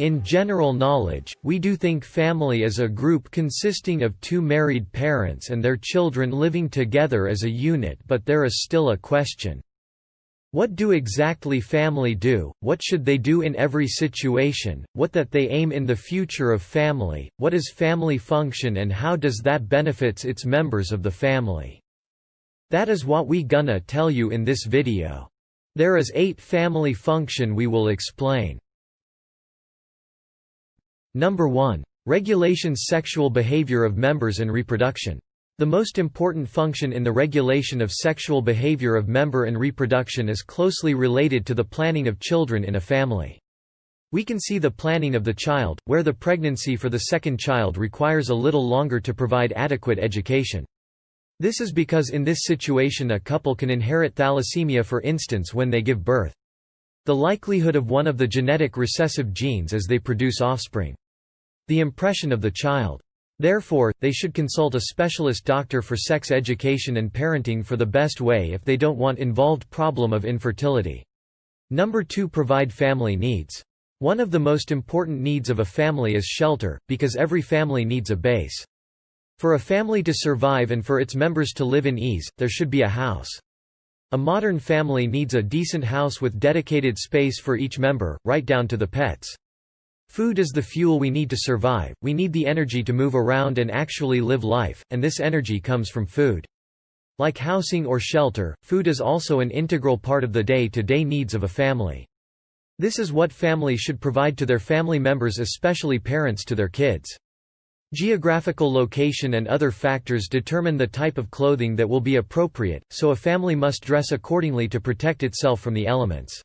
In general knowledge, we do think family is a group consisting of two married parents and their children living together as a unit, but there is still a question. What do exactly family do, what should they do in every situation, what that they aim in the future of family, what is family function and how does that benefits its members of the family? That is what we gonna tell you in this video. There is 8 family function we will explain. Number 1. Regulations sexual behavior of members and reproduction. The most important function in the regulation of sexual behavior of member and reproduction is closely related to the planning of children in a family. We can see the planning of the child, where the pregnancy for the second child requires a little longer to provide adequate education. This is because in this situation a couple can inherit thalassemia, for instance, when they give birth. The likelihood of one of the genetic recessive genes as they produce offspring. The impression of the child. Therefore, they should consult a specialist doctor for sex education and parenting for the best way if they don't want involved problem of infertility. Number 2. Provide family needs. One of the most important needs of a family is shelter, because every family needs a base. For a family to survive and for its members to live in ease, there should be a house. A modern family needs a decent house with dedicated space for each member, right down to the pets. Food is the fuel we need to survive, we need the energy to move around and actually live life, and this energy comes from food. Like housing or shelter, food is also an integral part of the day-to-day needs of a family. This is what families should provide to their family members, especially parents to their kids. Geographical location and other factors determine the type of clothing that will be appropriate, so a family must dress accordingly to protect itself from the elements.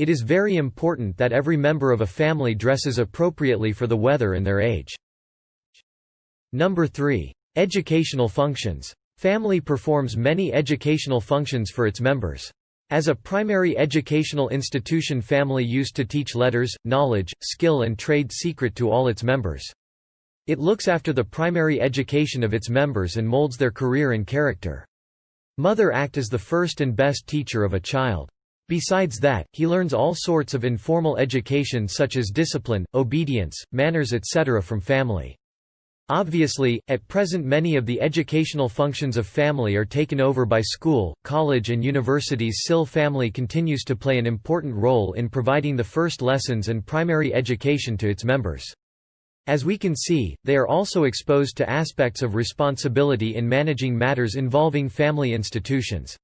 It is very important that every member of a family dresses appropriately for the weather and their age. Number 3. Educational functions. Family performs many educational functions for its members. As a primary educational institution, family used to teach letters, knowledge, skill and trade secret to all its members. It looks after the primary education of its members and molds their career and character. Mother act as the first and best teacher of a child. Besides that, he learns all sorts of informal education such as discipline, obedience, manners etc. from family. Obviously, at present many of the educational functions of family are taken over by school, college and universities. Still, family continues to play an important role in providing the first lessons and primary education to its members. As we can see, they are also exposed to aspects of responsibility in managing matters involving family institutions.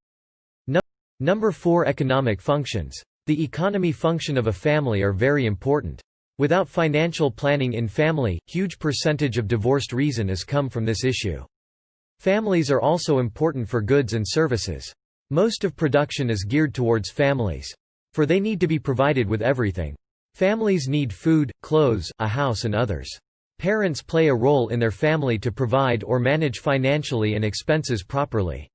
Number 4. Economic functions. The economy function of a family are very important. Without financial planning in family, huge percentage of divorced reason has come from this issue. Families are also important for goods and services. Most of production is geared towards families. For they need to be provided with everything. Families need food, clothes, a house and others. Parents play a role in their family to provide or manage financially and expenses properly.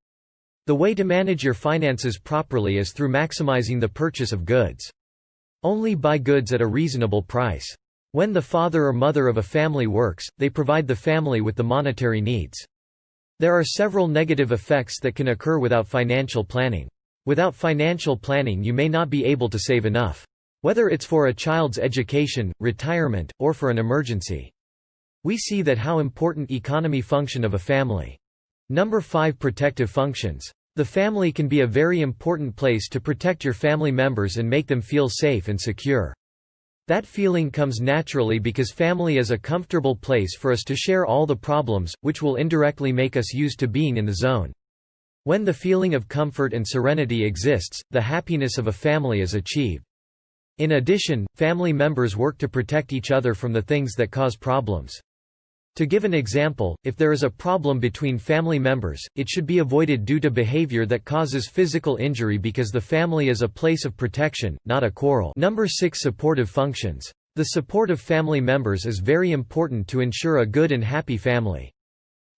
The way to manage your finances properly is through maximizing the purchase of goods. Only buy goods at a reasonable price. When the father or mother of a family works, they provide the family with the monetary needs. There are several negative effects that can occur without financial planning. Without financial planning you may not be able to save enough. Whether it's for a child's education, retirement, or for an emergency. We see that how important economy function of a family. Number 5. Protective functions. The family can be a very important place to protect your family members and make them feel safe and secure. That feeling comes naturally because family is a comfortable place for us to share all the problems, which will indirectly make us used to being in the zone. When the feeling of comfort and serenity exists, the happiness of a family is achieved. In addition, family members work to protect each other from the things that cause problems. To give an example, if there is a problem between family members, it should be avoided due to behavior that causes physical injury because the family is a place of protection, not a quarrel. Number 6. Supportive functions. The support of family members is very important to ensure a good and happy family.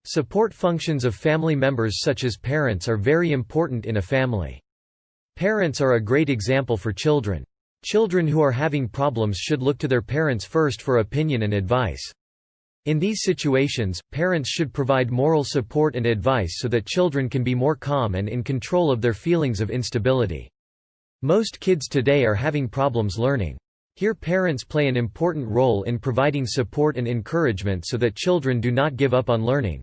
Support functions of family members such as parents are very important in a family. Parents are a great example for children. Children who are having problems should look to their parents first for opinion and advice. In these situations, parents should provide moral support and advice so that children can be more calm and in control of their feelings of instability. Most kids today are having problems learning. Here parents play an important role in providing support and encouragement so that children do not give up on learning.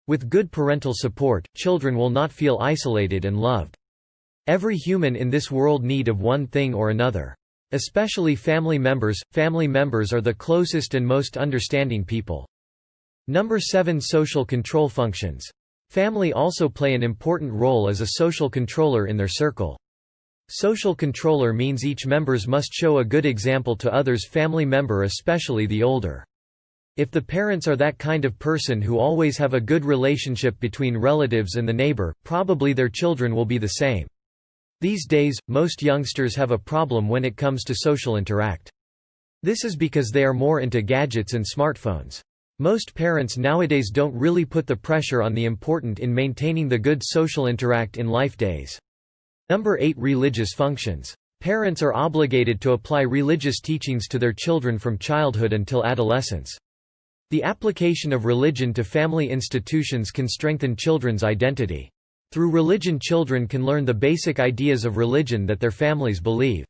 With good parental support, children will not feel isolated and loved. Every human in this world need of one thing or another. Especially family members. Family members are the closest and most understanding people. Number 7. Social control functions. Family also play an important role as a social controller in their circle. Social controller means each members must show a good example to others, family member especially the older. If the parents are that kind of person who always have a good relationship between relatives and the neighbor, probably their children will be the same. These days, most youngsters have a problem when it comes to social interact. This is because they are more into gadgets and smartphones. Most parents nowadays don't really put the pressure on the important in maintaining the good social interact in life days. Number 8. Religious functions. Parents are obligated to apply religious teachings to their children from childhood until adolescence. The application of religion to family institutions can strengthen children's identity. Through religion, children can learn the basic ideas of religion that their families believe.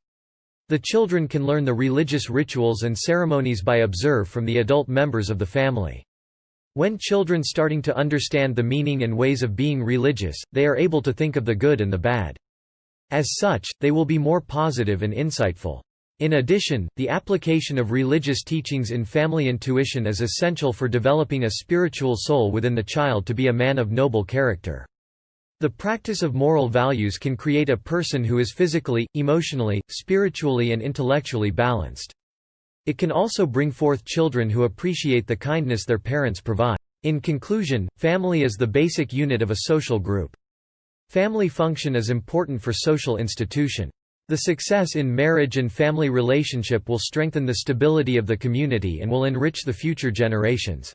The children can learn the religious rituals and ceremonies by observe from the adult members of the family. When children starting to understand the meaning and ways of being religious, they are able to think of the good and the bad. As such, they will be more positive and insightful. In addition, the application of religious teachings in family intuition is essential for developing a spiritual soul within the child to be a man of noble character. The practice of moral values can create a person who is physically, emotionally, spiritually and intellectually balanced. It can also bring forth children who appreciate the kindness their parents provide. In conclusion, family is the basic unit of a social group. Family function is important for social institution. The success in marriage and family relationship will strengthen the stability of the community and will enrich the future generations.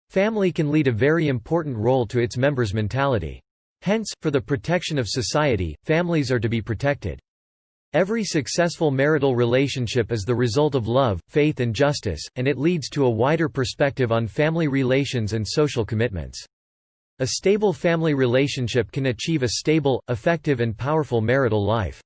Family can lead a very important role to its members' mentality. Hence, for the protection of society, families are to be protected. Every successful marital relationship is the result of love, faith and justice, and it leads to a wider perspective on family relations and social commitments. A stable family relationship can achieve a stable, effective and powerful marital life.